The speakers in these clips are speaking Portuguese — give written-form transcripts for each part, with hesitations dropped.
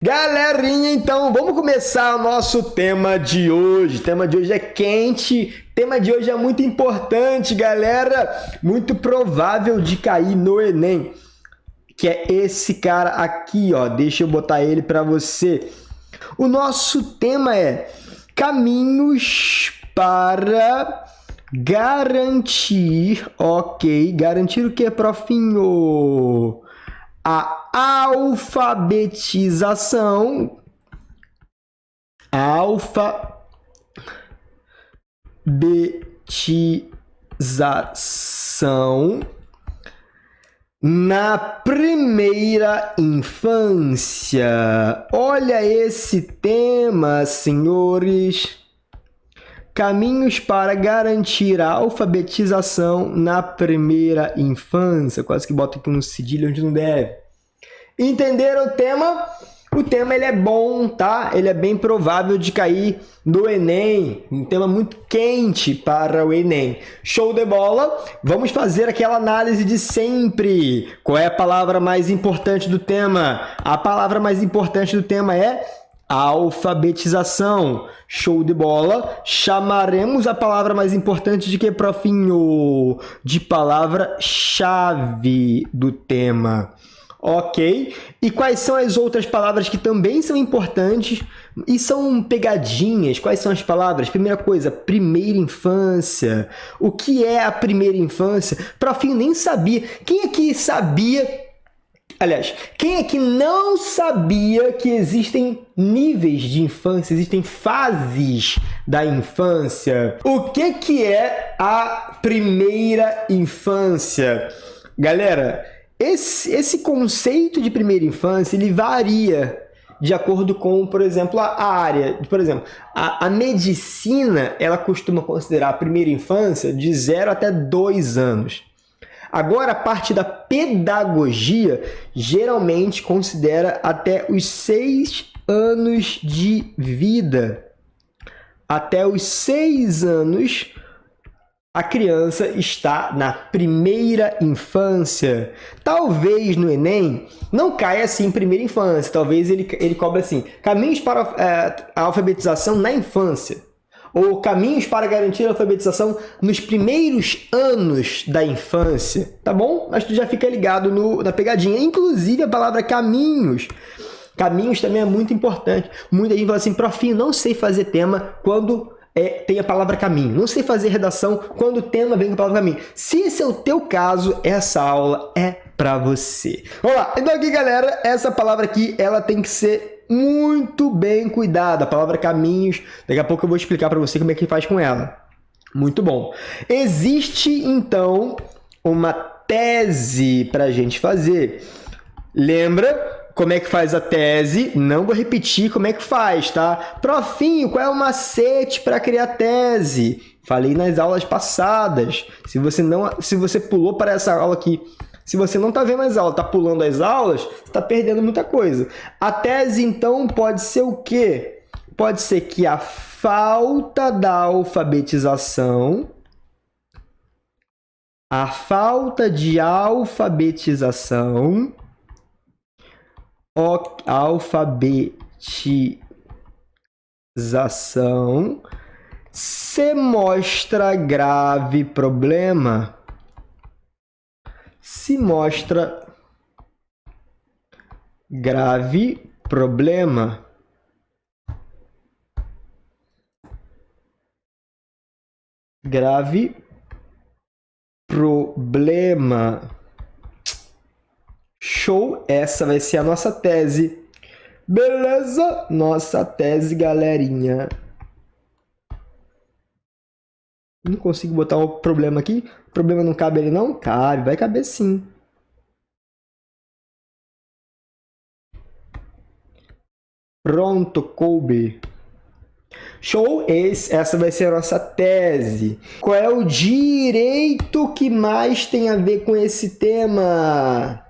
Galerinha, então vamos começar o nosso tema de hoje. O tema de hoje é quente, o tema de hoje é muito importante, galera. Muito provável de cair no Enem, que é esse cara aqui, ó. Deixa eu botar ele para você. O nosso tema é caminhos para garantir, ok? Garantir o que, profinho? A alfabetização na primeira infância. Olha esse tema, senhores. Caminhos para garantir a alfabetização na primeira infância. Quase que bota aqui um cedilho onde não deve. Entenderam o tema? O tema ele é bom, tá? Ele é bem provável de cair no Enem. Um tema muito quente para o Enem. Show de bola? Vamos fazer aquela análise de sempre. Qual é a palavra mais importante do tema? A palavra mais importante do tema é alfabetização. Show de bola. Chamaremos a palavra mais importante de que, profinho? De palavra-chave do tema. Ok? E quais são as outras palavras que também são importantes e são pegadinhas? Quais são as palavras? Primeira coisa, primeira infância. O que é a primeira infância? Profinho nem sabia. Quem aqui sabia... Aliás, quem aqui não sabia que existem níveis de infância, existem fases da infância? O que é a primeira infância? Galera, esse conceito de primeira infância, ele varia de acordo com, por exemplo, a área. Por exemplo, a medicina, ela costuma considerar a primeira infância de 0 até 2 anos. Agora, a parte da pedagogia geralmente considera até os 6 anos de vida. Até os 6 anos, a criança está na primeira infância. Talvez no Enem não caia assim em primeira infância. Talvez ele cobre assim, caminhos para a alfabetização na infância. Ou caminhos para garantir a alfabetização nos primeiros anos da infância, tá bom? Mas tu já fica ligado na pegadinha. Inclusive a palavra caminhos. Caminhos também é muito importante. Muita gente fala assim, profinho, não sei fazer tema quando tem a palavra caminho. Não sei fazer redação quando o tema vem com a palavra caminho. Se esse é o teu caso, essa aula é para você. Vamos lá. Então aqui, galera, essa palavra aqui, ela tem que ser muito bem cuidada. A palavra caminhos, daqui a pouco eu vou explicar para você como é que faz com ela. Muito bom. Existe, então, uma tese para a gente fazer. Lembra como é que faz a tese? Não vou repetir como é que faz, tá? Profinho, qual é o macete para criar tese? Falei nas aulas passadas. Se você pulou para essa aula aqui, se você não está vendo as aulas, está pulando as aulas, está perdendo muita coisa. A tese, então, pode ser o quê? Pode ser que a falta da alfabetização, a falta de alfabetização, se mostra grave problema. Se mostra grave problema. Grave problema. Show! Essa vai ser a nossa tese. Beleza? Nossa tese, galerinha. Não consigo botar um problema aqui. O problema não cabe ali, não? Cabe, vai caber sim. Pronto, coube. Show? Essa vai ser a nossa tese. Qual é o direito que mais tem a ver com esse tema?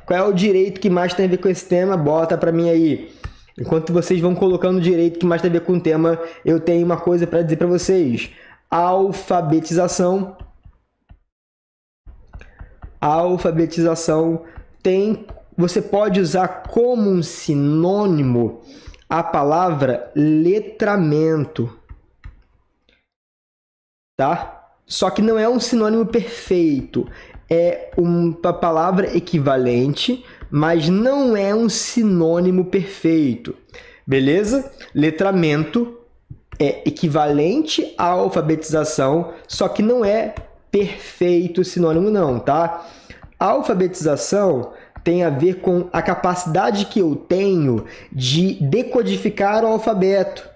Qual é o direito que mais tem a ver com esse tema? Bota para mim aí. Enquanto vocês vão colocando o direito que mais tem a ver com o tema, eu tenho uma coisa para dizer para vocês. Alfabetização tem você pode usar como um sinônimo a palavra letramento, tá? Só que não é um sinônimo perfeito, é uma palavra equivalente, mas não é um sinônimo perfeito, beleza? Letramento é equivalente à alfabetização, só que não é perfeito sinônimo não, tá? A alfabetização tem a ver com a capacidade que eu tenho de decodificar o alfabeto.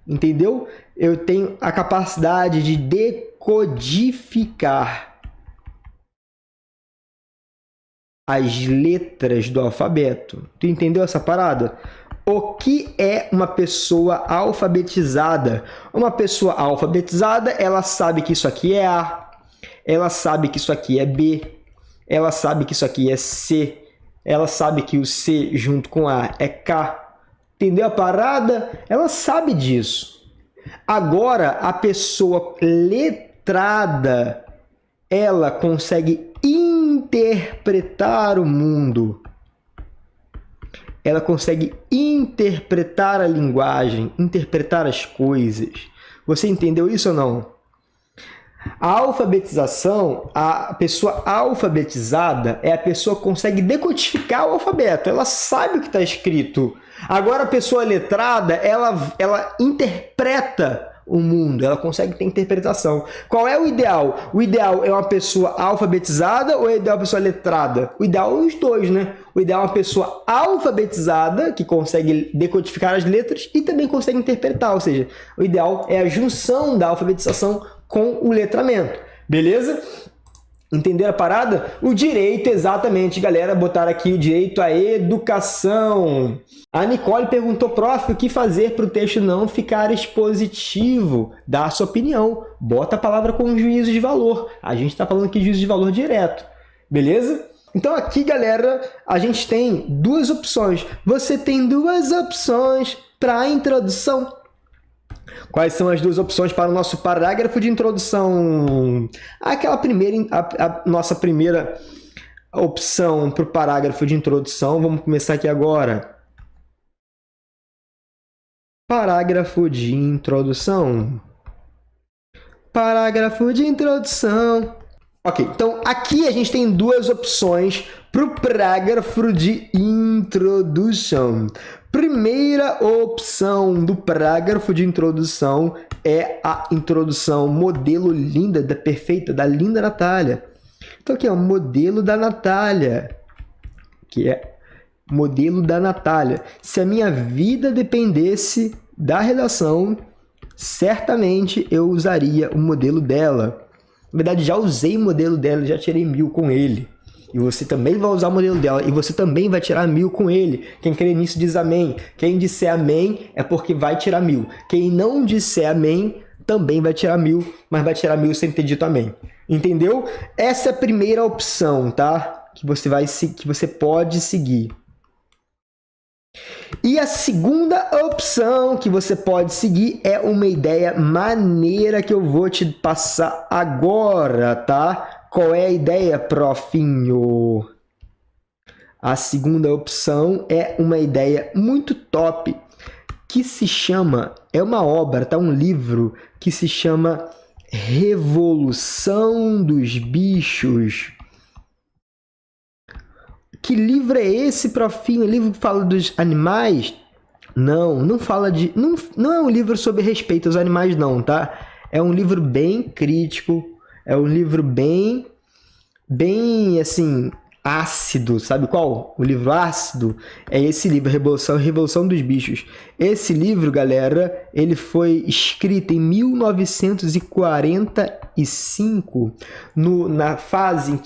Entendeu? Eu tenho a capacidade de decodificar as letras do alfabeto. Tu entendeu essa parada? O que é uma pessoa alfabetizada? Uma pessoa alfabetizada, ela sabe que isso aqui é A, ela sabe que isso aqui é B, ela sabe que isso aqui é C, ela sabe que o C junto com A é K. Entendeu a parada? Ela sabe disso. Agora, a pessoa letrada, ela consegue interpretar o mundo. Ela consegue interpretar a linguagem, interpretar as coisas. Você entendeu isso ou não? A alfabetização, a pessoa alfabetizada é a pessoa que consegue decodificar o alfabeto. Ela sabe o que está escrito. Agora, a pessoa letrada, ela interpreta o mundo, ela consegue ter interpretação. Qual é o ideal? O ideal é uma pessoa alfabetizada ou é o ideal uma pessoa letrada? O ideal é os dois, né? O ideal é uma pessoa alfabetizada, que consegue decodificar as letras e também consegue interpretar, ou seja, o ideal é a junção da alfabetização com o letramento, beleza? Entenderam a parada? O direito, exatamente, galera, botaram aqui o direito à educação. A Nicole perguntou, prof, o que fazer para o texto não ficar expositivo? Dá a sua opinião, bota a palavra com juízo de valor. A gente está falando aqui de juízo de valor direto, beleza? Então aqui, galera, a gente tem duas opções. Você tem duas opções para a introdução. Quais são as duas opções para o nosso parágrafo de introdução? Aquela primeira, a nossa primeira opção para o parágrafo de introdução. Vamos começar aqui agora. Parágrafo de introdução. Parágrafo de introdução. Ok, então aqui a gente tem duas opções para o parágrafo de introdução. Primeira opção do parágrafo de introdução é a introdução modelo linda, da perfeita, da linda Natália. Então aqui é o modelo da Natália, que é modelo da Natália. Se a minha vida dependesse da redação, certamente eu usaria o modelo dela. Na verdade, já usei o modelo dela, já tirei 1000 com ele. E você também vai usar o modelo dela. E você também vai tirar 1000 com ele. Quem crê nisso diz amém. Quem disser amém é porque vai tirar 1000. Quem não disser amém também vai tirar 1000, mas vai tirar 1000 sem ter dito amém. Entendeu? Essa é a primeira opção, tá? Que você pode seguir. E a segunda opção que você pode seguir é uma ideia maneira que eu vou te passar agora, tá? Qual é a ideia, profinho? A segunda opção é uma ideia muito top que se chama, é uma obra, tá? Um livro que se chama Revolução dos Bichos. Que livro é esse, profinho? O livro que fala dos animais? Não fala de... Não é um livro sobre respeito aos animais, não, tá? É um livro bem crítico, é um livro bem, assim, ácido. Sabe qual? O livro ácido é esse livro, Revolução dos Bichos. Esse livro, galera, ele foi escrito em 1945, na fase em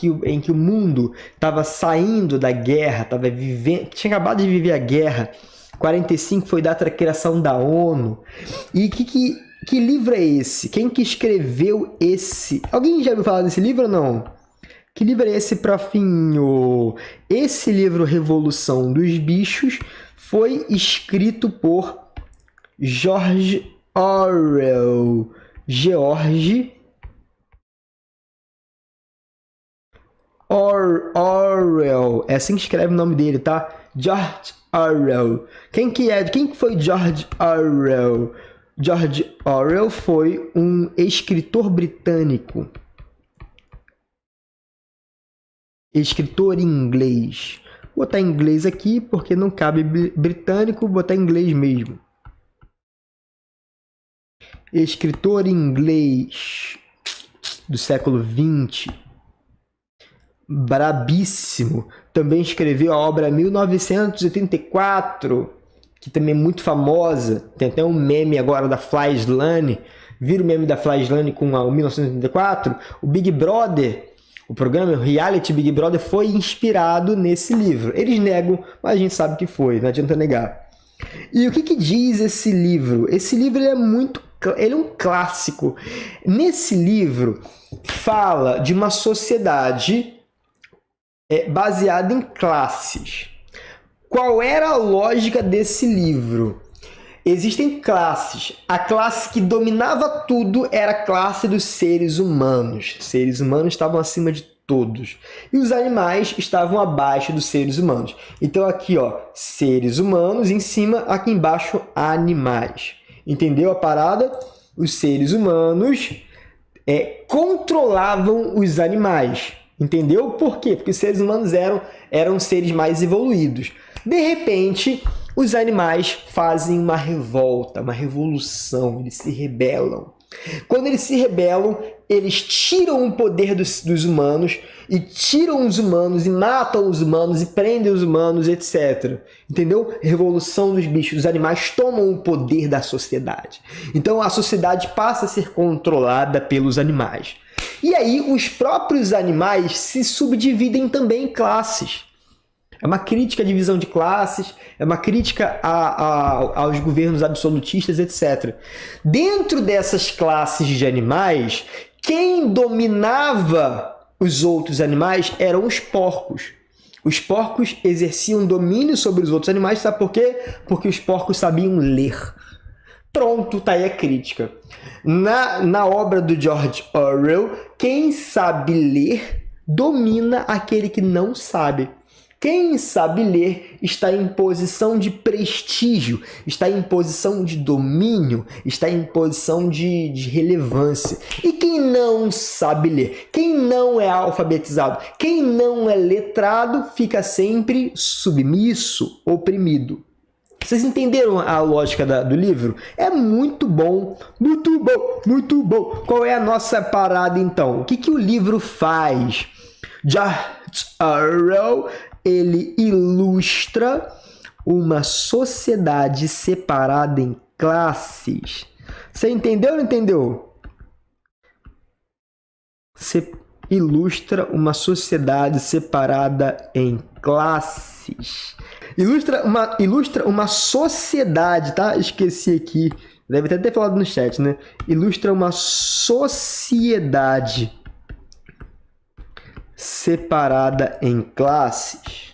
que o mundo estava saindo da guerra, tinha acabado de viver a guerra. 45 foi data da criação da ONU. E que livro é esse? Quem que escreveu esse? Alguém já ouviu falar desse livro ou não? Que livro é esse, profinho? Esse livro, Revolução dos Bichos, foi escrito por George Orwell. George Orwell. É assim que escreve o nome dele, tá? George Orwell. Quem foi George Orwell? George Orwell foi um escritor britânico. Escritor inglês. Vou botar inglês aqui porque não cabe britânico, vou botar inglês mesmo. Escritor inglês do século XX. Brabíssimo. Também escreveu a obra 1984, que também é muito famosa. Tem até um meme agora da Fly Slane. Vira o meme da Fly Slane com a 1984? O Big Brother, o programa, o reality Big Brother, foi inspirado nesse livro. Eles negam, mas a gente sabe que foi, não adianta negar. E o que diz esse livro? Esse livro ele é um clássico. Nesse livro fala de uma sociedade baseada em classes. Qual era a lógica desse livro? Existem classes. A classe que dominava tudo era a classe dos seres humanos. Os seres humanos estavam acima de todos. E os animais estavam abaixo dos seres humanos. Então aqui, ó, seres humanos em cima, aqui embaixo, animais. Entendeu a parada? Os seres humanos controlavam os animais. Entendeu? Por quê? Porque os seres humanos eram seres mais evoluídos. De repente, os animais fazem uma revolta, uma revolução, eles se rebelam. Quando eles se rebelam, eles tiram o poder dos humanos e tiram os humanos e matam os humanos e prendem os humanos, etc. Entendeu? Revolução dos bichos. Os animais tomam o poder da sociedade. Então a sociedade passa a ser controlada pelos animais. E aí os próprios animais se subdividem também em classes. É uma crítica à divisão de classes, é uma crítica aos governos absolutistas, etc. Dentro dessas classes de animais, quem dominava os outros animais eram os porcos. Os porcos exerciam domínio sobre os outros animais, sabe por quê? Porque os porcos sabiam ler. Pronto, tá aí a crítica. Na obra do George Orwell, quem sabe ler domina aquele que não sabe. Quem sabe ler está em posição de prestígio, está em posição de domínio, está em posição de relevância. E quem não sabe ler, quem não é alfabetizado, quem não é letrado, fica sempre submisso, oprimido. Vocês entenderam a lógica do livro? É muito bom, muito bom, muito bom. Qual é a nossa parada, então? O que o livro faz? George Orwell, ele ilustra uma sociedade separada em classes. Você entendeu ou não entendeu? Você ilustra uma sociedade separada em classes. Ilustra uma sociedade, tá? Esqueci aqui. Deve até ter falado no chat, né? Ilustra uma sociedade separada em classes.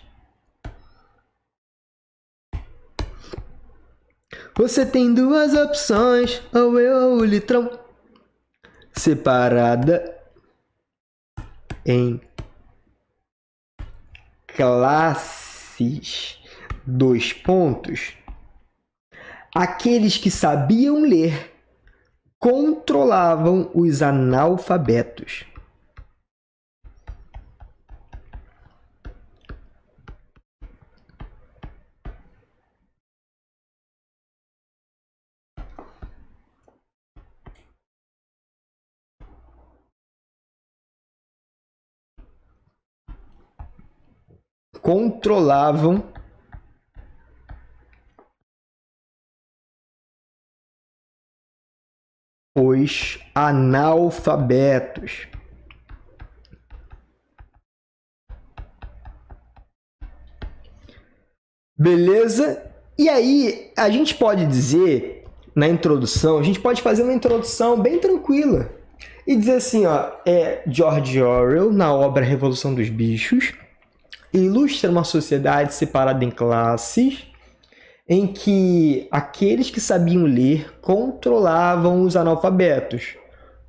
Você tem duas opções, ou eu ou o litrão. Separada em classes. 2 pontos. Aqueles que sabiam ler controlavam os analfabetos. Controlavam os analfabetos. Beleza? E aí, a gente pode dizer, na introdução, a gente pode fazer uma introdução bem tranquila e dizer assim, ó, George Orwell, na obra Revolução dos Bichos, ilustra uma sociedade separada em classes, em que aqueles que sabiam ler controlavam os analfabetos.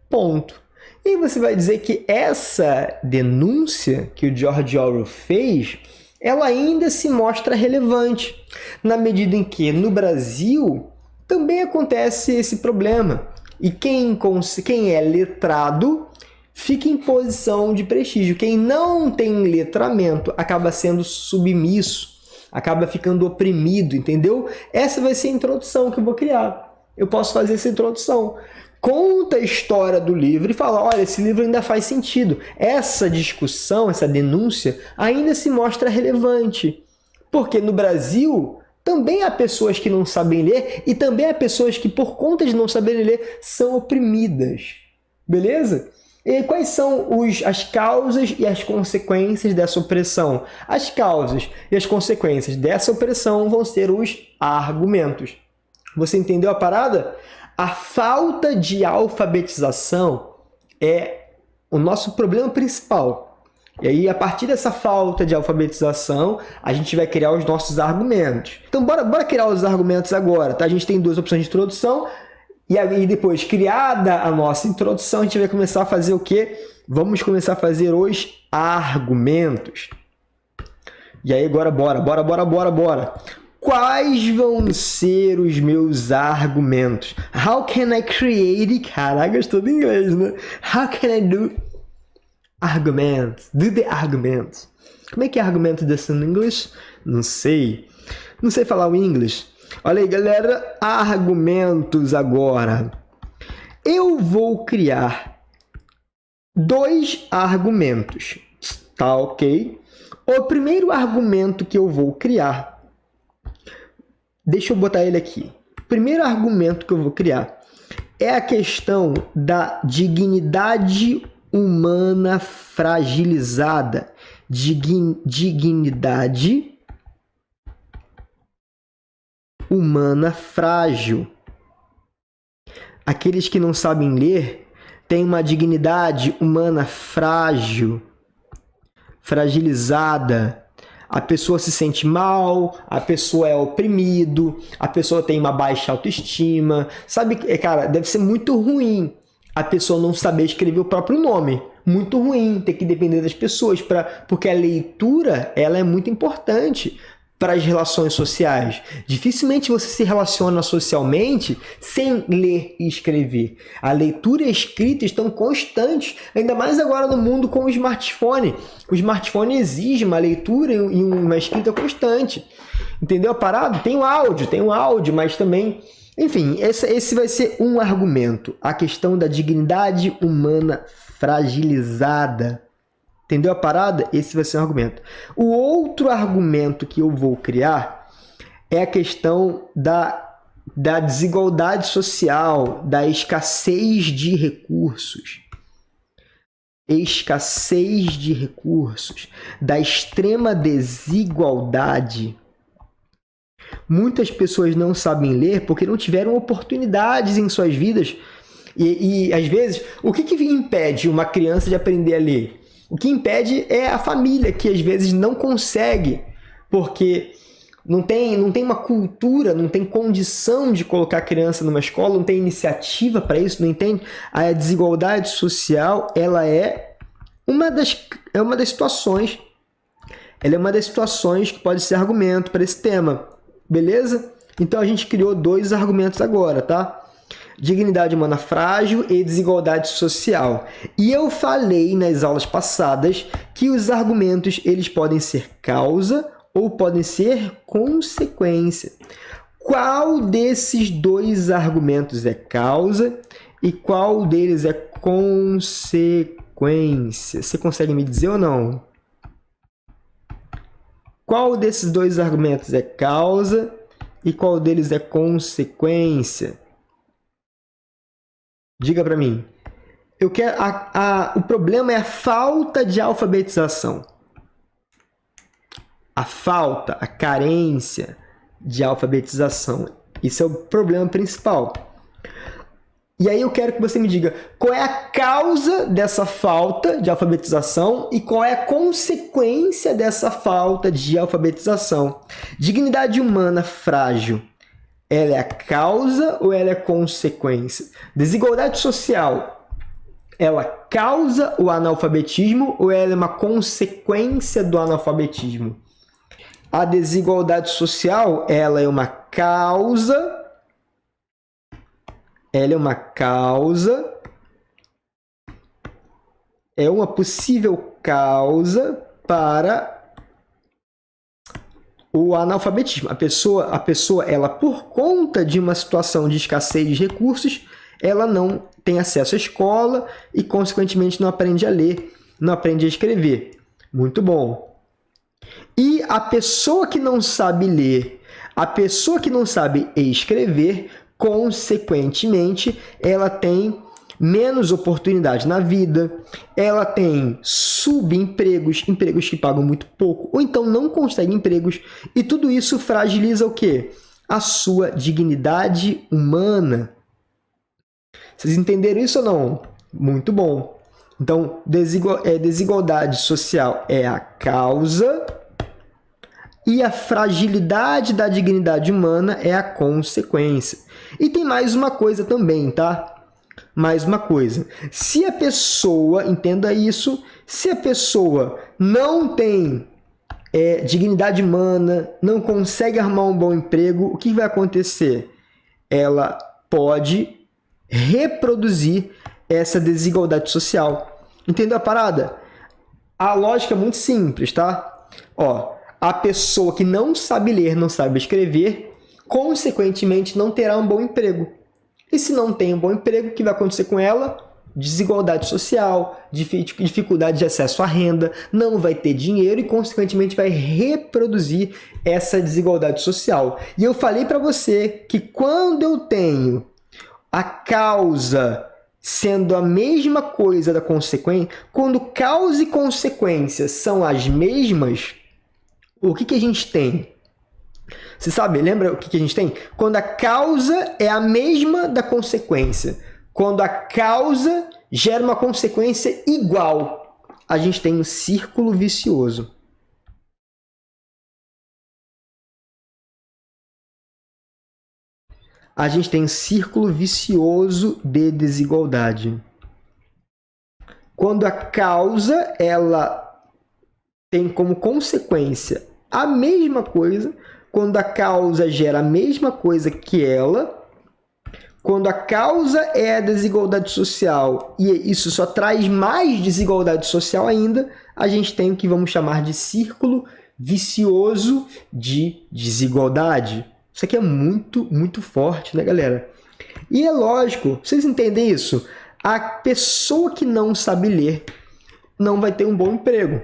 Ponto. E você vai dizer que essa denúncia que o George Orwell fez, ela ainda se mostra relevante, na medida em que no Brasil também acontece esse problema. E quem é letrado fica em posição de prestígio. Quem não tem letramento acaba sendo submisso, acaba ficando oprimido, entendeu? Essa vai ser a introdução que eu vou criar. Eu posso fazer essa introdução. Conta a história do livro e fala, olha, esse livro ainda faz sentido. Essa discussão, essa denúncia, ainda se mostra relevante. Porque no Brasil também há pessoas que não sabem ler e também há pessoas que, por conta de não saberem ler, são oprimidas. Beleza? E quais são as causas e as consequências dessa opressão? As causas e as consequências dessa opressão vão ser os argumentos. Você entendeu a parada? A falta de alfabetização é o nosso problema principal. E aí, a partir dessa falta de alfabetização, a gente vai criar os nossos argumentos. Então, bora criar os argumentos agora, tá? A gente tem duas opções de introdução, e aí depois, criada a nossa introdução, a gente vai começar a fazer o quê? Vamos começar a fazer os argumentos. E aí, agora, bora. Quais vão ser os meus argumentos? How can I create... Caraca, eu estou em inglês, né? How can I do arguments? Do the arguments. Como é que é argumento desse em inglês? Não sei. Não sei falar o inglês. Olha aí, galera. Argumentos agora. Eu vou criar 2 argumentos. Tá ok? O primeiro argumento que eu vou criar... Deixa eu botar ele aqui. O primeiro argumento que eu vou criar é a questão da dignidade humana fragilizada. Dignidade humana frágil. Aqueles que não sabem ler têm uma dignidade humana frágil, fragilizada. A pessoa se sente mal, a pessoa é oprimido, a pessoa tem uma baixa autoestima. Sabe, cara, deve ser muito ruim a pessoa não saber escrever o próprio nome. Muito ruim ter que depender das pessoas, porque a leitura ela é muito importante para as relações sociais. Dificilmente você se relaciona socialmente sem ler e escrever. A leitura e a escrita estão constantes, ainda mais agora no mundo com o smartphone. O smartphone exige uma leitura e uma escrita constante. Entendeu a parada? Tem um áudio, mas também... Enfim, esse vai ser um argumento. A questão da dignidade humana fragilizada. Entendeu a parada? Esse vai ser um argumento. O outro argumento que eu vou criar é a questão da desigualdade social, da escassez de recursos. Escassez de recursos, da extrema desigualdade. Muitas pessoas não sabem ler porque não tiveram oportunidades em suas vidas. E às vezes, o que impede uma criança de aprender a ler? O que impede é a família, que às vezes não consegue, porque não tem uma cultura, não tem condição de colocar a criança numa escola, não tem iniciativa para isso, não entende? A desigualdade social, ela é uma das situações. Ela é uma das situações que pode ser argumento para esse tema, beleza? Então a gente criou 2 argumentos agora, tá? Dignidade humana frágil e desigualdade social. E eu falei nas aulas passadas que os argumentos eles podem ser causa ou podem ser consequência. Qual desses 2 argumentos é causa e qual deles é consequência? Você consegue me dizer ou não? Qual desses 2 argumentos é causa e qual deles é consequência? Diga para mim. Eu quero o problema é a falta de alfabetização. A falta, a carência de alfabetização. Isso é o problema principal. E aí eu quero que você me diga qual é a causa dessa falta de alfabetização e qual é a consequência dessa falta de alfabetização. Dignidade humana frágil. Ela é a causa ou ela é a consequência? Desigualdade social. Ela causa o analfabetismo ou ela é uma consequência do analfabetismo? A desigualdade social, ela é uma causa, é uma possível causa para o analfabetismo. A pessoa, ela por conta de uma situação de escassez de recursos, ela não tem acesso à escola e, consequentemente, não aprende a ler, não aprende a escrever. Muito bom. E a pessoa que não sabe ler, a pessoa que não sabe escrever, consequentemente, ela tem menos oportunidade na vida, ela tem subempregos, empregos que pagam muito pouco, ou então não consegue empregos, e tudo isso fragiliza o quê? A sua dignidade humana. Vocês entenderam isso ou não? Muito bom. Então, desigualdade social é a causa e a fragilidade da dignidade humana é a consequência. E tem mais uma coisa também, tá? Mais uma coisa. Se a pessoa, entenda isso, se a pessoa não tem dignidade humana, não consegue arrumar um bom emprego, o que vai acontecer? Ela pode reproduzir essa desigualdade social. Entendeu a parada? A lógica é muito simples, tá? Ó, a pessoa que não sabe ler, não sabe escrever, consequentemente não terá um bom emprego. E se não tem um bom emprego, o que vai acontecer com ela? Desigualdade social, dificuldade de acesso à renda, não vai ter dinheiro e, consequentemente, vai reproduzir essa desigualdade social. E eu falei para você que quando eu tenho a causa sendo a mesma coisa da consequência, quando causa e consequência são as mesmas, o que a gente tem? Você sabe, lembra o que a gente tem? Quando a causa é a mesma da consequência. Quando a causa gera uma consequência igual, a gente tem um círculo vicioso. A gente tem um círculo vicioso de desigualdade. Quando a causa ela tem como consequência a mesma coisa, quando a causa gera a mesma coisa que ela, quando a causa é a desigualdade social e isso só traz mais desigualdade social ainda, a gente tem o que vamos chamar de círculo vicioso de desigualdade. Isso aqui é muito, muito forte, né, galera? E é lógico, vocês entendem isso? A pessoa que não sabe ler não vai ter um bom emprego.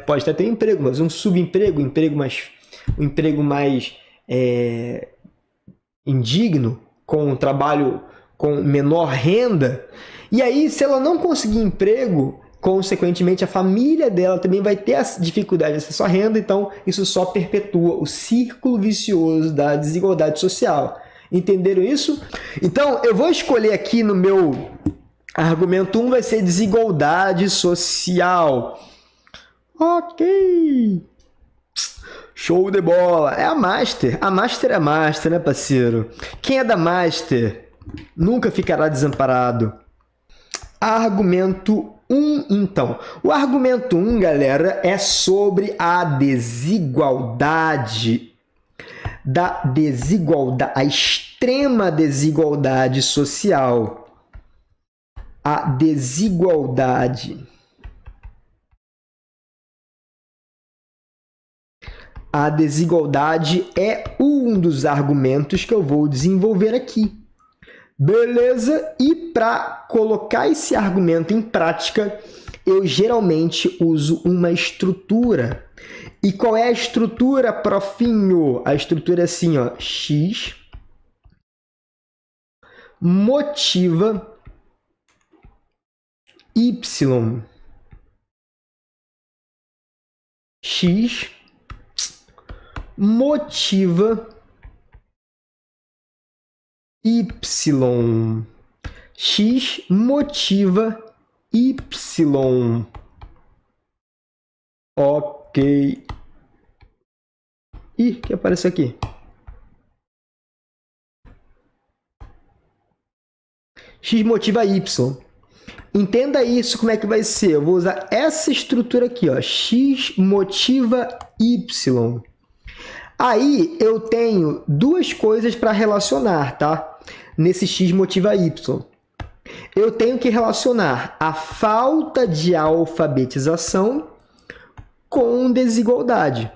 Pode até ter um emprego, mas um subemprego, um emprego mais indigno, com um trabalho com menor renda. E aí, se ela não conseguir emprego, consequentemente, a família dela também vai ter a dificuldade de acesso à renda, então isso só perpetua o círculo vicioso da desigualdade social. Entenderam isso? Então, eu vou escolher aqui no meu argumento 1, vai ser desigualdade social. Ok! Show de bola! É a Master. A Master é a Master, né, parceiro? Quem é da Master nunca ficará desamparado. Argumento 1, então. O argumento 1, galera, é sobre a desigualdade. A extrema desigualdade social. A desigualdade. A desigualdade é um dos argumentos que eu vou desenvolver aqui. Beleza? E para colocar esse argumento em prática, eu geralmente uso uma estrutura. E qual é a estrutura, profinho? A estrutura é assim, ó, X motiva Y. X motiva Y. X motiva Y. Ok. Ih, o que apareceu aqui? X motiva Y. Entenda isso, como é que vai ser. Eu vou usar essa estrutura aqui, ó, x motiva y. Aí eu tenho duas coisas para relacionar, tá? Nesse x motiva y. Eu tenho que relacionar a falta de alfabetização com desigualdade.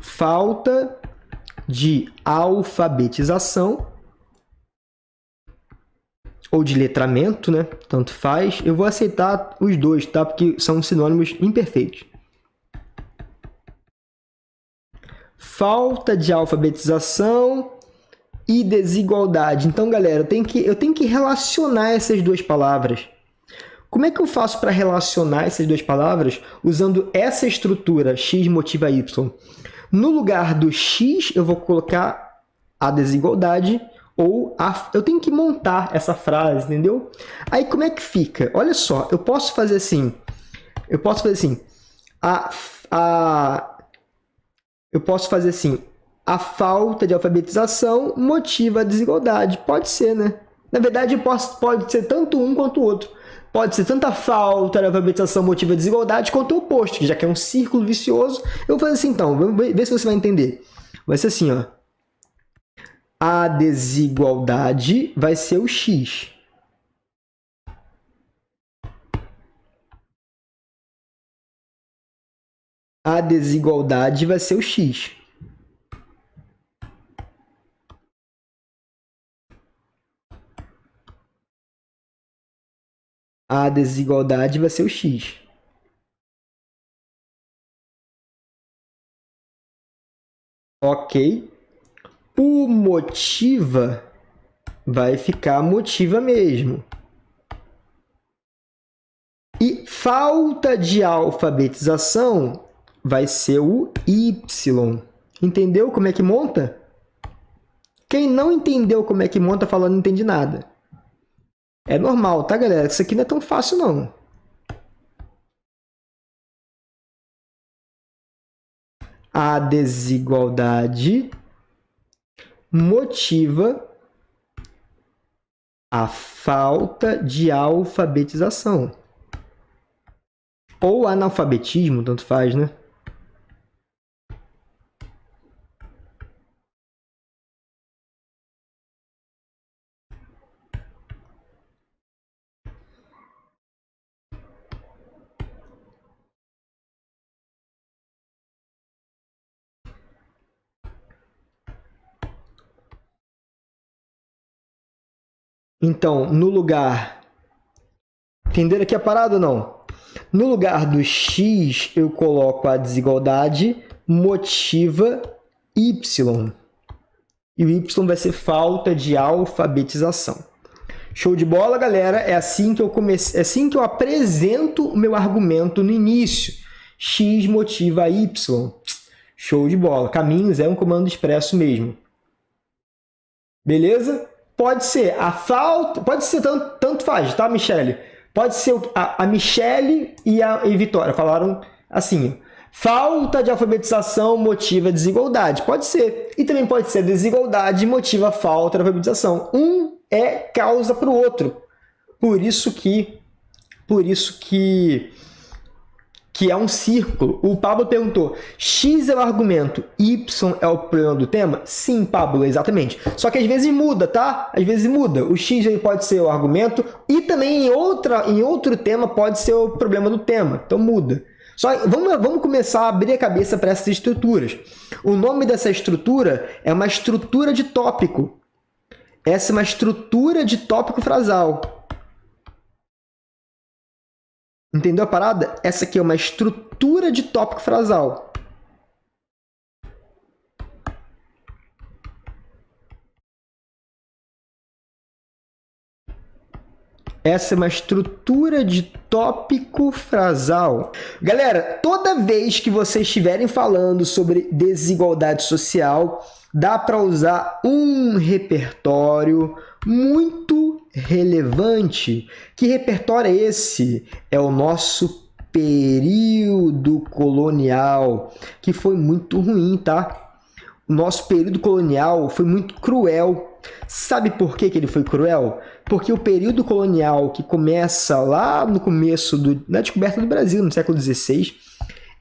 Falta de alfabetização ou de letramento, né? Tanto faz. Eu vou aceitar os dois, tá? Porque são sinônimos imperfeitos. Falta de alfabetização e desigualdade. Então, galera, eu tenho que relacionar essas duas palavras. Como é que eu faço para relacionar essas duas palavras usando essa estrutura x motiva y? No lugar do x, eu vou colocar a desigualdade ou eu tenho que montar essa frase, entendeu? Aí, como é que fica? Olha só, eu posso fazer assim. Eu posso fazer assim. Eu posso fazer assim. A falta de alfabetização motiva a desigualdade. Pode ser, né? Na verdade, pode ser tanto um quanto o outro. Pode ser tanto a falta de alfabetização motiva a desigualdade quanto o oposto, que já que é um círculo vicioso. Eu vou fazer assim, então. Vamos ver se você vai entender. Vai ser assim, ó. A desigualdade vai ser o x. A desigualdade vai ser o x. A desigualdade vai ser o x. Ok. O motiva vai ficar motiva mesmo. E falta de alfabetização vai ser o y. Entendeu como é que monta? Quem não entendeu como é que monta, falando não entende nada. É normal, tá, galera? Isso aqui não é tão fácil, não. A desigualdade motiva a falta de alfabetização. Ou analfabetismo, tanto faz, né? Então, no lugar... Entenderam aqui a parada ou não? No lugar do x, eu coloco a desigualdade motiva y. E o y vai ser falta de alfabetização. Show de bola, galera? É assim que eu apresento o meu argumento no início. X motiva y. Show de bola. Caminhos é um comando expresso mesmo. Beleza? Pode ser a falta... Pode ser tanto faz, tá, Michele? Pode ser a Michele e a Vitória. Falaram assim, falta de alfabetização motiva desigualdade. Pode ser. E também pode ser desigualdade motiva falta de alfabetização. Um é causa para o outro. Por isso que é um círculo. O Pablo perguntou, X é o argumento, Y é o problema do tema? Sim, Pablo, exatamente. Só que às vezes muda, tá? Às vezes muda. O X ele pode ser o argumento e também em outro tema pode ser o problema do tema. Então muda. Só vamos começar a abrir a cabeça para essas estruturas. O nome dessa estrutura é uma estrutura de tópico. Essa é uma estrutura de tópico frasal. Entendeu a parada? Essa aqui é uma estrutura de tópico frasal. Essa é uma estrutura de tópico frasal. Galera, toda vez que vocês estiverem falando sobre desigualdade social, dá para usar um repertório muito relevante. Que repertório é esse? É o nosso período colonial, que foi muito ruim, tá? nosso período colonial foi muito cruel. Sabe por que que ele foi cruel? Porque o período colonial que começa lá no começo da descoberta do Brasil, no século XVI,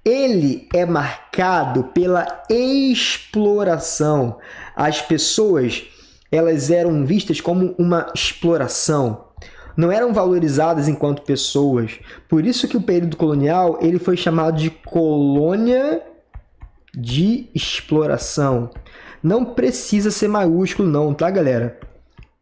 ele é marcado pela exploração. As pessoas, elas eram vistas como uma exploração. Não eram valorizadas enquanto pessoas. Por isso que o período colonial ele foi chamado de colônia de exploração. Não precisa ser maiúsculo não, tá, galera?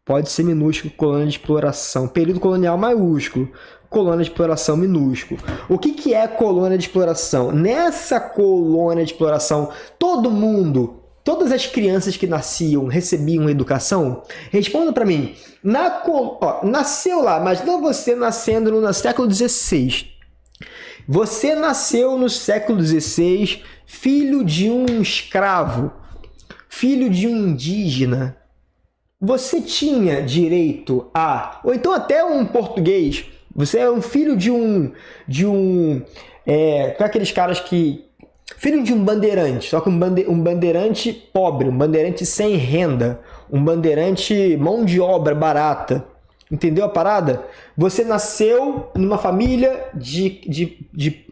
Pode ser minúsculo, colônia de exploração. Período colonial maiúsculo, colônia de exploração minúsculo. O que é colônia de exploração? Nessa colônia de exploração, todo mundo, todas as crianças que nasciam recebiam educação? Responda para mim. Nasceu lá, mas não você nascendo no século XVI. Você nasceu no século XVI, filho de um escravo, filho de um indígena. Você tinha direito a... Ou então até um português. Você é um filho aqueles caras que... Filho de um bandeirante, só que um bandeirante pobre, um bandeirante sem renda, um bandeirante mão de obra barata. Entendeu a parada? Você nasceu numa família de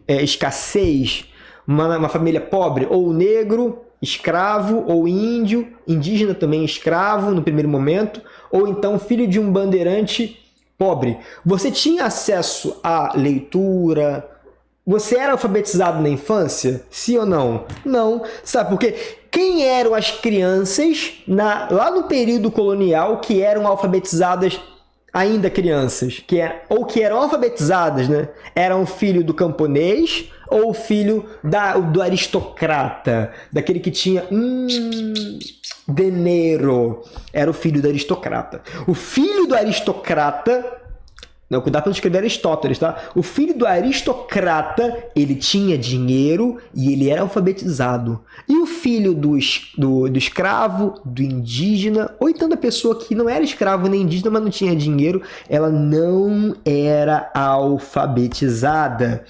escassez, uma família pobre, ou negro, escravo, ou índio, indígena também escravo no primeiro momento, ou então filho de um bandeirante pobre. Você tinha acesso à leitura? Você era alfabetizado na infância? Sim ou não? Não. Sabe por quê? Quem eram as crianças lá no período colonial que eram alfabetizadas ainda crianças? Ou que eram alfabetizadas, né? Eram filho do camponês ou filho do aristocrata? Daquele que tinha dinheiro. Era o filho do aristocrata. O filho do aristocrata... Não, cuidado para não escrever Aristóteles, tá? O filho do aristocrata, ele tinha dinheiro e ele era alfabetizado. E o filho do escravo, do indígena, ou então da pessoa que não era escravo nem indígena, mas não tinha dinheiro, ela não era alfabetizada.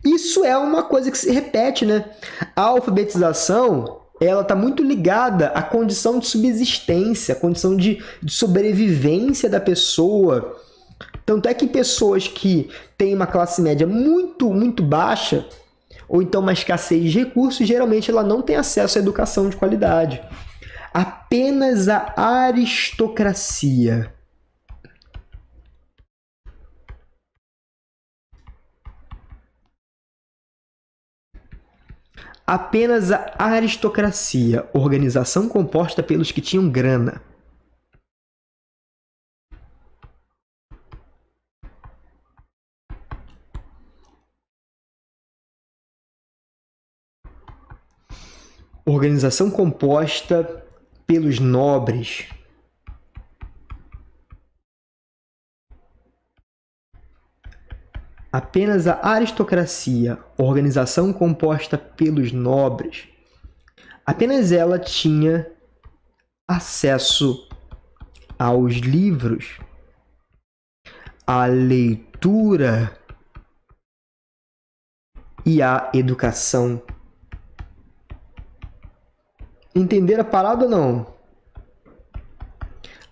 Isso é uma coisa que se repete, né? A alfabetização, ela está muito ligada à condição de subsistência, à condição de sobrevivência da pessoa. Tanto é que pessoas que têm uma classe média muito, muito baixa, ou então uma escassez de recursos, geralmente ela não tem acesso à educação de qualidade. Apenas a aristocracia. Apenas a aristocracia, organização composta pelos que tinham grana. Organização composta pelos nobres. Apenas a aristocracia, organização composta pelos nobres, apenas ela tinha acesso aos livros, à leitura e à educação. Entenderam a parada ou não?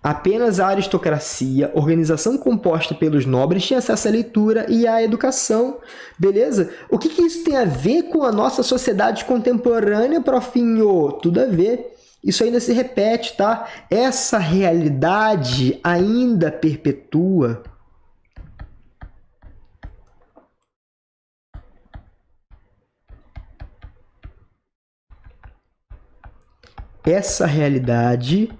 Apenas a aristocracia, organização composta pelos nobres, tinha acesso à leitura e à educação. Beleza? O que isso tem a ver com a nossa sociedade contemporânea, profinho? Tudo a ver. Isso ainda se repete, tá? Essa realidade ainda perpetua. Essa realidade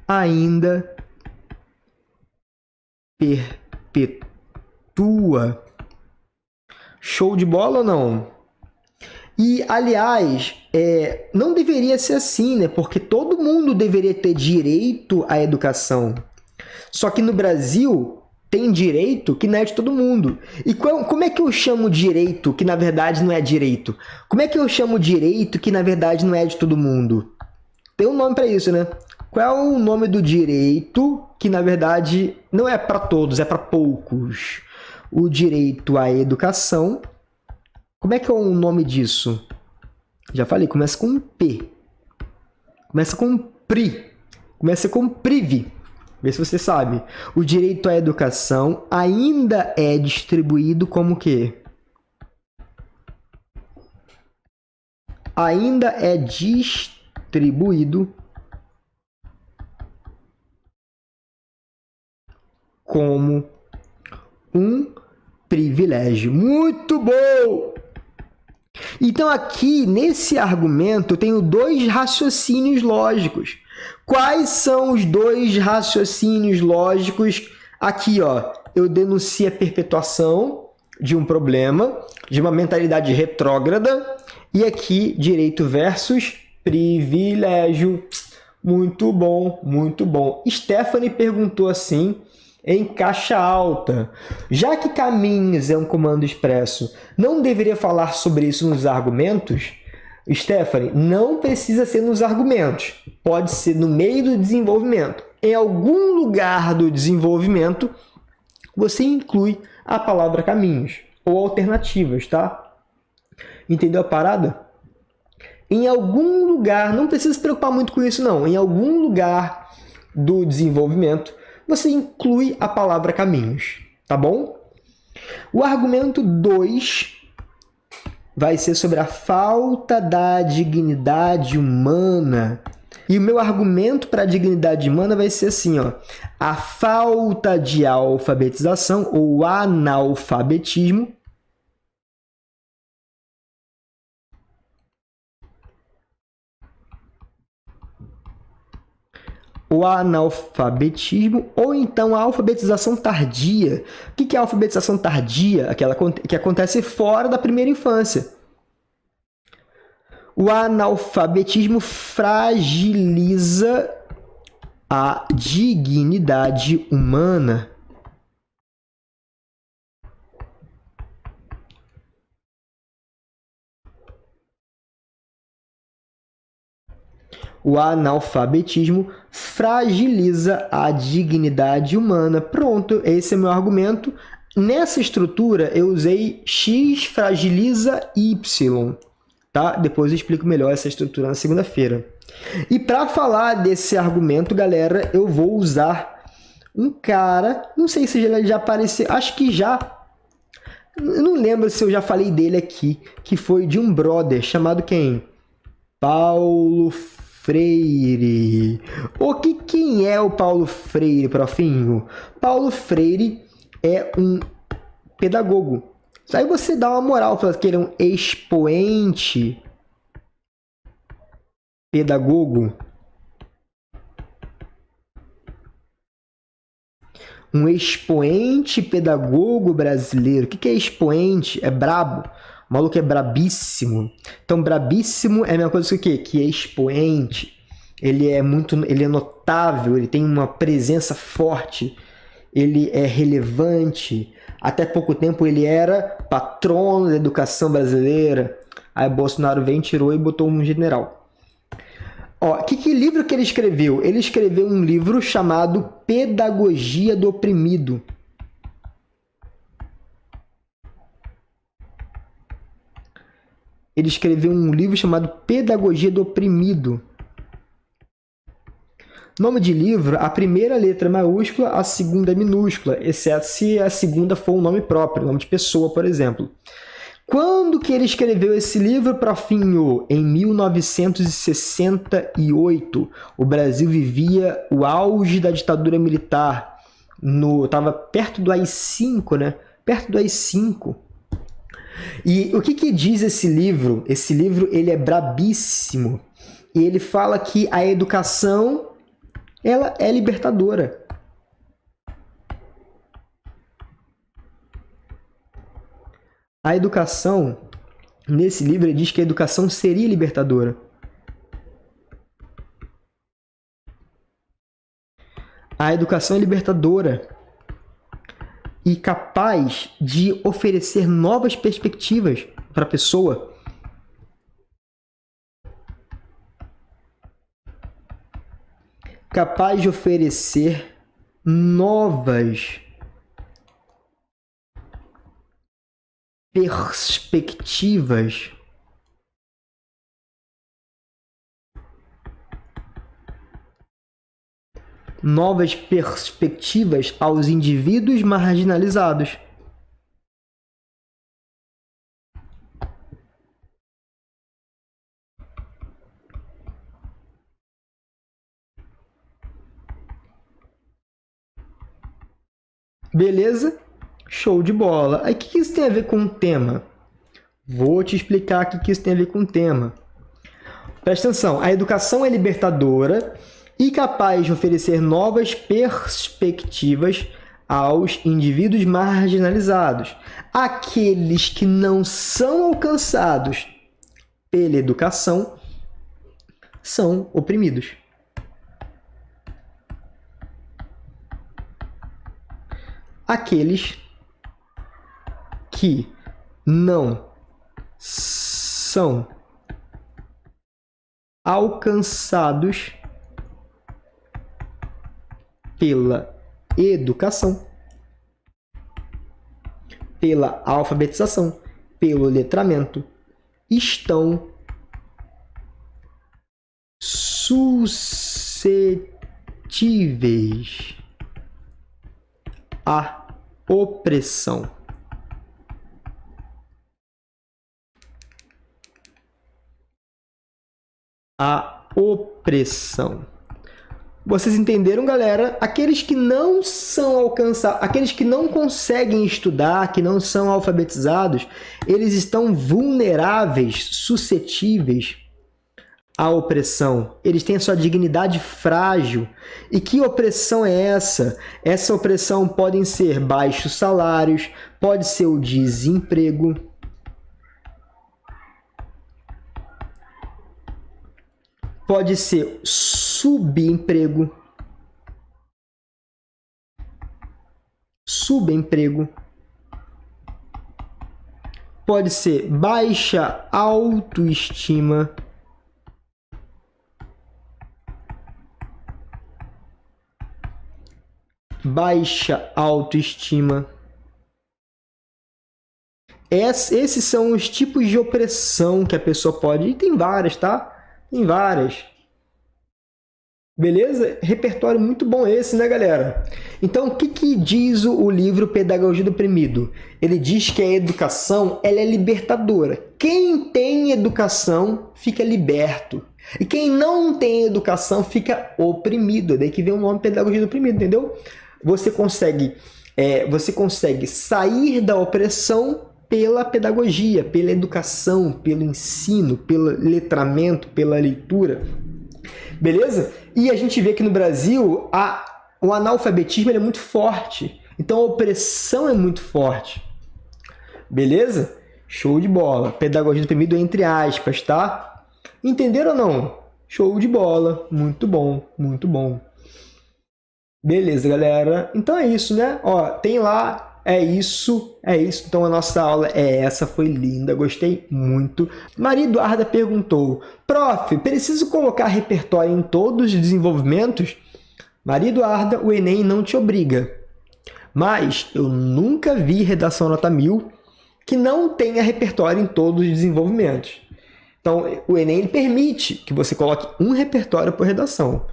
ainda perpetua. Show de bola ou não? E, aliás, não deveria ser assim, né? Porque todo mundo deveria ter direito à educação. Só que no Brasil tem direito que não é de todo mundo. E como é que eu chamo direito que na verdade não é direito? Como é que eu chamo direito que na verdade não é de todo mundo? Tem um nome para isso, né? Qual é o nome do direito que na verdade não é para todos, é para poucos? O direito à educação. Como é que é o nome disso? Já falei, começa com P. Começa com PRI. Começa com PRIV. Vê se você sabe. O direito à educação ainda é distribuído como o quê? Ainda é distribuído como um privilégio. Muito bom! Então, aqui, nesse argumento, eu tenho dois raciocínios lógicos. Quais são os dois raciocínios lógicos? Aqui, ó, eu denuncio a perpetuação de um problema, de uma mentalidade retrógrada, e aqui, direito versus privilégio. Muito bom, muito bom. Stephanie perguntou assim, em caixa alta. Já que caminhos é um comando expresso, não deveria falar sobre isso nos argumentos? Stephanie, não precisa ser nos argumentos. Pode ser no meio do desenvolvimento. Em algum lugar do desenvolvimento, você inclui a palavra caminhos ou alternativas, tá? Entendeu a parada? Em algum lugar, não precisa se preocupar muito com isso não, em algum lugar do desenvolvimento, você inclui a palavra caminhos, tá bom? O argumento 2 vai ser sobre a falta da dignidade humana. E o meu argumento para a dignidade humana vai ser assim, ó, a falta de alfabetização ou analfabetismo o analfabetismo ou então a alfabetização tardia. O que é a alfabetização tardia? Aquela que acontece fora da primeira infância. O analfabetismo fragiliza a dignidade humana. O analfabetismo fragiliza a dignidade humana. Pronto, esse é meu argumento. Nessa estrutura, eu usei X fragiliza Y. Tá? Depois eu explico melhor essa estrutura na segunda-feira. E para falar desse argumento, galera, eu vou usar um cara, não sei se ele já apareceu, acho que já. Eu não lembro se eu já falei dele aqui, que foi de um brother chamado quem? Paulo Freire. Quem é o Paulo Freire, profinho? Paulo Freire é um pedagogo. Aí você dá uma moral, fala que ele é um expoente pedagogo. Um expoente pedagogo brasileiro. O que é expoente? É brabo. O maluco é brabíssimo. Então, brabíssimo é a mesma coisa que o quê? Que é expoente. Ele é notável, ele tem uma presença forte, ele é relevante. Até pouco tempo ele era patrono da educação brasileira. Aí Bolsonaro veio, tirou e botou um general. Ó, que livro que ele escreveu? Ele escreveu um livro chamado Pedagogia do Oprimido. Ele escreveu um livro chamado Pedagogia do Oprimido. Nome de livro, a primeira letra é maiúscula, a segunda é minúscula, exceto se a segunda for um nome próprio, nome de pessoa, por exemplo. Quando que ele escreveu esse livro, profinho? Em 1968. O Brasil vivia o auge da ditadura militar. Estava perto do AI-5, né? Perto do AI-5. E o que diz esse livro? Esse livro ele é brabíssimo. E ele fala que a educação ela é libertadora. A educação, nesse livro, ele diz que a educação seria libertadora. A educação é libertadora e capaz de oferecer novas perspectivas para a pessoa. Capaz de oferecer novas perspectivas novas perspectivas aos indivíduos marginalizados. Beleza? Show de bola. Aí, o que isso tem a ver com o tema? Vou te explicar o que isso tem a ver com o tema. Presta atenção. A educação é libertadora e capaz de oferecer novas perspectivas aos indivíduos marginalizados, aqueles que não são alcançados pela educação são oprimidos. Aqueles que não são alcançados pela educação, pela alfabetização, pelo letramento, estão suscetíveis à opressão. A opressão. Vocês entenderam, galera? Aqueles que não são alcançados, aqueles que não conseguem estudar, que não são alfabetizados, eles estão vulneráveis, suscetíveis à opressão. Eles têm a sua dignidade frágil. E que opressão é essa? Essa opressão podem ser baixos salários, pode ser o desemprego, pode ser subemprego, pode ser baixa autoestima, Esses são os tipos de opressão que a pessoa pode... E tem várias, tá? Tem várias. Beleza? Repertório muito bom esse, né, galera? Então, o que diz o livro Pedagogia do Oprimido? Ele diz que a educação ela é libertadora. Quem tem educação fica liberto. E quem não tem educação fica oprimido. Daí que vem o nome Pedagogia do Oprimido, entendeu? Você consegue sair da opressão pela pedagogia, pela educação, pelo ensino, pelo letramento, pela leitura. Beleza? E a gente vê que no Brasil o analfabetismo é muito forte. Então a opressão é muito forte. Beleza? Show de bola. Pedagogia do oprimido entre aspas, tá? Entenderam ou não? Show de bola. Muito bom, muito bom. Beleza, galera. Então é isso, né? Ó, tem lá... É isso. Então a nossa aula é essa, foi linda, gostei muito. Maria Eduarda perguntou, prof, preciso colocar repertório em todos os desenvolvimentos? Maria Eduarda, o Enem não te obriga. Mas eu nunca vi redação nota 1000 que não tenha repertório em todos os desenvolvimentos. Então o Enem permite que você coloque um repertório por redação.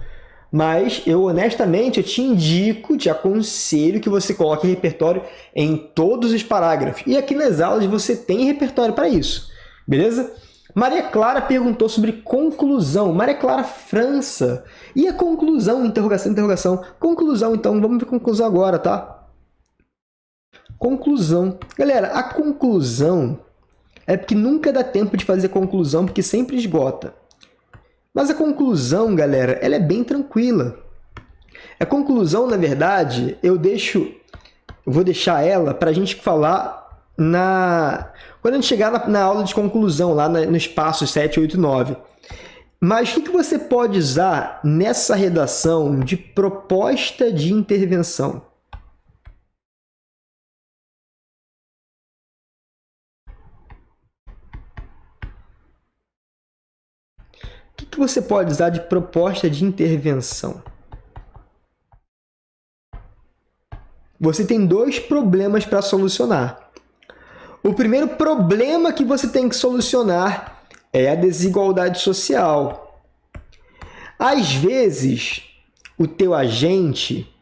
Mas eu, honestamente, eu te indico, te aconselho que você coloque repertório em todos os parágrafos. E aqui nas aulas você tem repertório para isso, beleza? Maria Clara perguntou sobre conclusão. Maria Clara França. E a conclusão? Interrogação, interrogação. Conclusão, então. Vamos ver a conclusão agora, tá? Conclusão. Galera, a conclusão é porque nunca dá tempo de fazer conclusão, porque sempre esgota. Mas a conclusão, galera, ela é bem tranquila. A conclusão, na verdade, eu vou deixar ela para a gente falar quando a gente chegar na aula de conclusão, lá nos passos 7, 8 e 9. Mas o que você pode usar nessa redação de proposta de intervenção? O que você pode usar de proposta de intervenção? Você tem dois problemas para solucionar. O primeiro problema que você tem que solucionar é a desigualdade social. Às vezes, o teu agente,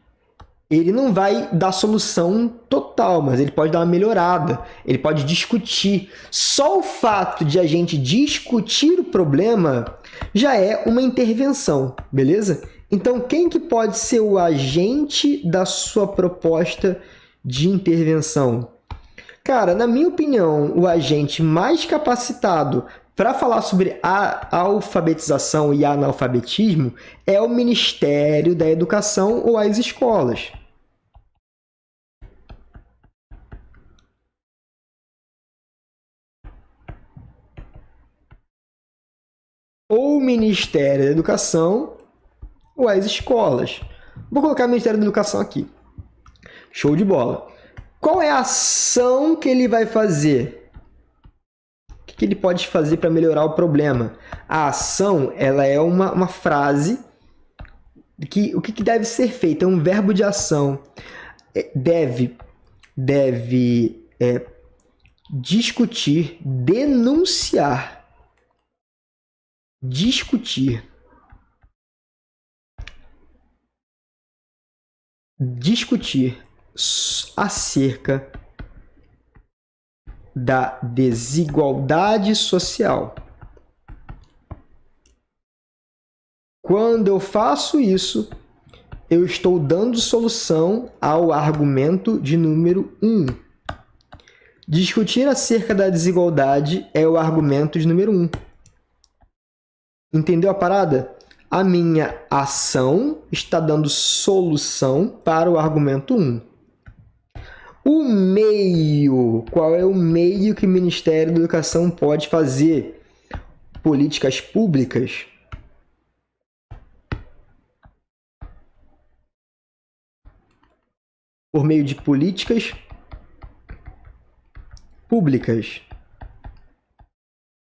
ele não vai dar solução total, mas ele pode dar uma melhorada, ele pode discutir. Só o fato de a gente discutir o problema já é uma intervenção, beleza? Então, quem que pode ser o agente da sua proposta de intervenção? Cara, na minha opinião, o agente mais capacitado para falar sobre a alfabetização e analfabetismo é o Ministério da Educação ou as escolas. Ou o Ministério da Educação ou as escolas. Vou colocar o Ministério da Educação aqui. Show de bola. Qual é a ação que ele vai fazer? O que ele pode fazer para melhorar o problema? A ação, ela é uma frase que o que deve ser feito? É um verbo de ação. Deve discutir, denunciar. Discutir acerca da desigualdade social. Quando eu faço isso, eu estou dando solução ao argumento de número 1. Discutir acerca da desigualdade é o argumento de número 1. Entendeu a parada? A minha ação está dando solução para o argumento 1. O meio. Qual é o meio que o Ministério da Educação pode fazer? Políticas públicas. Por meio de políticas públicas.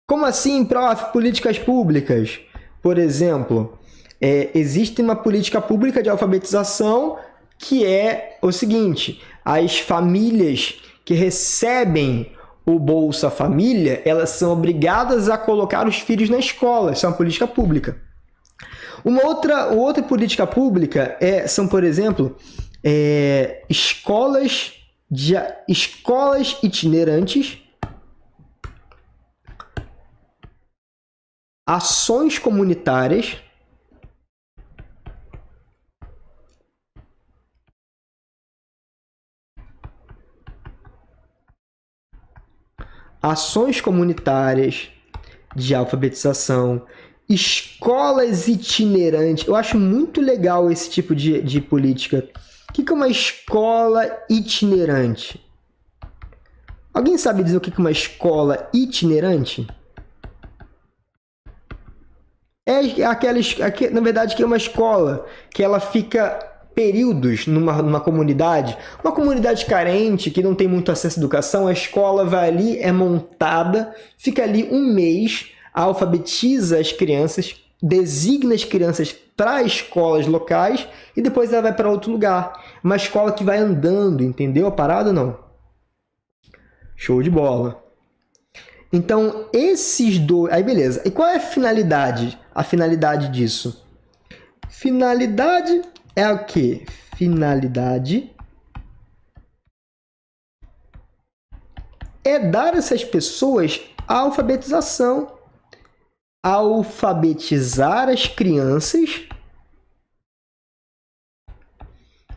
Como assim, prof? Políticas públicas? Por exemplo, existe uma política pública de alfabetização que é o seguinte: as famílias que recebem o Bolsa Família, elas são obrigadas a colocar os filhos na escola. Isso é uma política pública. Uma outra política pública são, por exemplo, escolas itinerantes, ações comunitárias, de alfabetização, escolas itinerantes. Eu acho muito legal esse tipo de política. O que é uma escola itinerante? Alguém sabe dizer o que é uma escola itinerante? Na verdade, que é uma escola que ela fica períodos numa comunidade, uma comunidade carente, que não tem muito acesso à educação. A escola vai ali, é montada, fica ali um mês, alfabetiza as crianças, designa as crianças para escolas locais e depois ela vai para outro lugar. Uma escola que vai andando, entendeu a parada ou não? Show de bola. Então, esses dois... Aí, beleza. E qual é a finalidade? A finalidade disso? Finalidade é o quê? Finalidade é dar a essas pessoas a alfabetização. Alfabetizar as crianças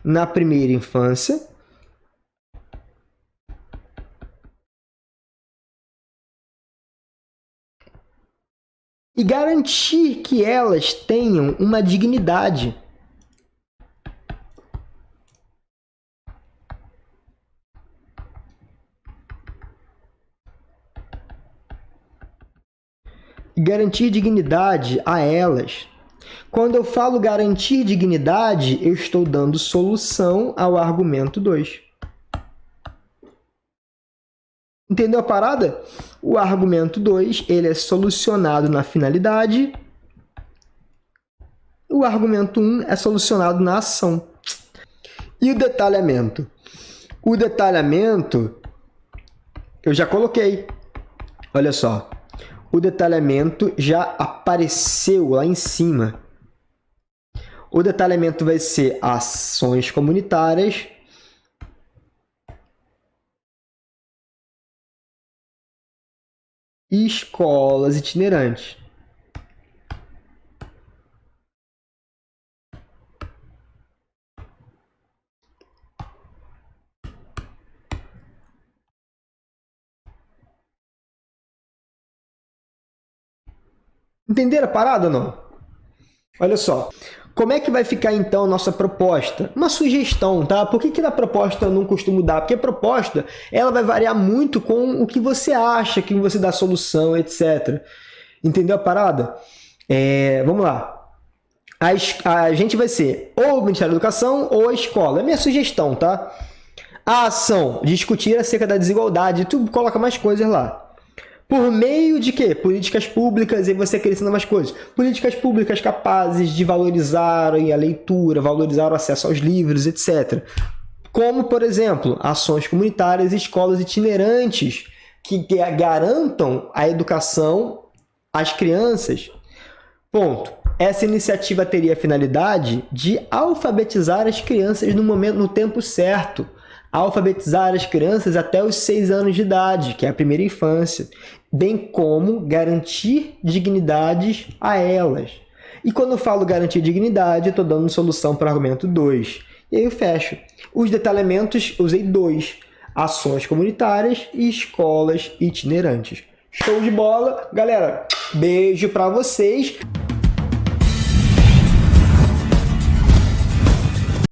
na primeira infância e garantir que elas tenham uma dignidade. Garantir dignidade a elas. Quando eu falo garantir dignidade, eu estou dando solução ao argumento 2. Entendeu a parada? O argumento 2, ele é solucionado na finalidade. O argumento 1 é solucionado na ação. E o detalhamento? O detalhamento, eu já coloquei. Olha só. O detalhamento já apareceu lá em cima. O detalhamento vai ser ações comunitárias e escolas itinerantes. Entenderam a parada ou não? Olha só. Como é que vai ficar, então, a nossa proposta? Uma sugestão, tá? Por que na proposta eu não costumo dar? Porque a proposta ela vai variar muito com o que você acha, que você dá solução, etc. Entendeu a parada? Vamos lá. A gente vai ser ou o Ministério da Educação ou a escola. É a minha sugestão, tá? A ação, discutir acerca da desigualdade. Tu coloca mais coisas lá. Por meio de quê? Políticas públicas, e você acrescenta mais coisas. Políticas públicas capazes de valorizarem a leitura, valorizar o acesso aos livros, etc. Como, por exemplo, ações comunitárias e escolas itinerantes que garantam a educação às crianças. Ponto. Essa iniciativa teria a finalidade de alfabetizar as crianças no tempo certo. Alfabetizar as crianças até os 6 anos de idade, que é a primeira infância, bem como garantir dignidades a elas. E quando eu falo garantir dignidade, eu estou dando solução para o argumento 2. E aí eu fecho. Os detalhamentos, usei 2. Ações comunitárias e escolas itinerantes. Show de bola! Galera, beijo para vocês!